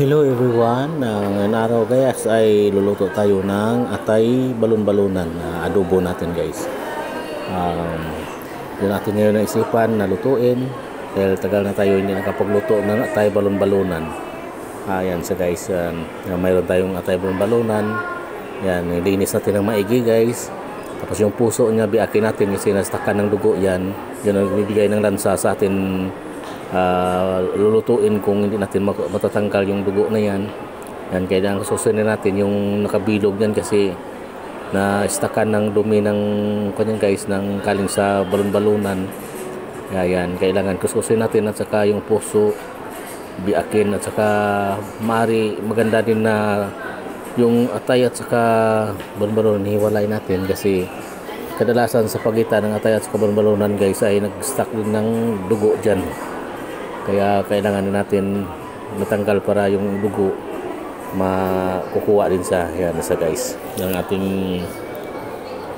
Hello everyone, ngayong araw guys ay luluto tayo ng atay balon-balunan na adobo natin guys. Yun natin ngayon na isipan na lutuin dahil tagal na tayo hindi nakapagluto ng atay balon-balunan. Ayan sa guys, mayroon tayong atay balon-balunan. Yan, nilinis natin ng maigi guys. Tapos yung puso niya biakin natin kasi nastakan ng dugo yan. Yun ang bibigay ng lansa sa atin. Lulutuin kung hindi natin matatanggal yung dugo na yan. Kailangan susunin natin yung nakabilog yan kasi na istakan ng dumi ng kanyang guys ng kaling sa balon-balunan. Yan, kailangan kususin natin at saka yung puso biakin at saka mari maganda din na yung atay at saka balon-balunan hiwalay natin kasi kadalasan sa pagitan ng atay at saka balon-balunan guys ay nag-stuck din ng dugo dyan. Kaya kailangan natin matanggal para yung dugo makukuha din sa yan sa guys. Yung ating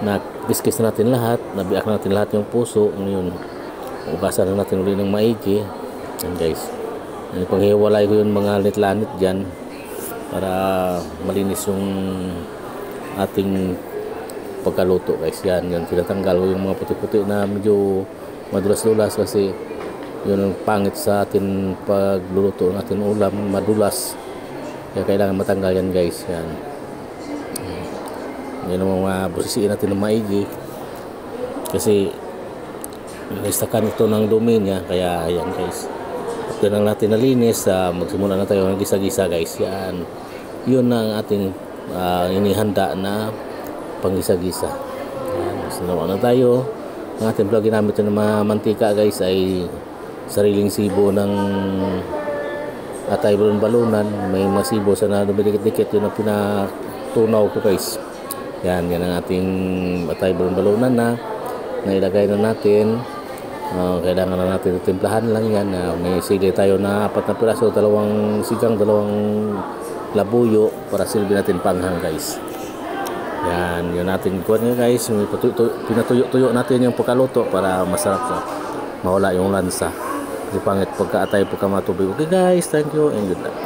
na-discuss natin lahat, nabiak natin lahat yung puso. Ngayon, ugasan na natin uli ng maigi. Yan guys. Panghiwalay ko yung mga lanit-lanit dyan para malinis yung ating pagkaluto guys. Yan, tinatanggal ko yung mga puti-puti na medyo madulas-dulas kasi yun ang pangit sa atin pagluluto ng ating ulam, madulas. Kaya kailangan matanggal yan guys. Yan ang mga busisiin natin ng maigi kasi naistakan ito ng dumi niya. Kaya yan guys, after lang natin nalinis, magsimula na tayo ng gisa-gisa guys. Yan, yun ang ating inihanda na panggisa-gisa. Yan, sinawa na tayo. Ang ating vlog ginamit ng mga mantika guys ay sariling sibo ng atay balon-balunan. May masibo sa na dumidikit-dikit, yun ang pinatunaw ko guys. Yan ang ating atay balon-balunan na nailagay na natin. Kailangan na natin timplahan lang yan. May sili tayo na 4 na piraso, 2 sigang, 2 labuyo para silbi natin panghang guys. Yan, yun natin kuha nga guys. Pinatuyo-tuyo natin yung pagkaluto para masarap sa mawala yung lansa. Di pangit pagka-atay pagka matubig. Okay guys, thank you and good luck.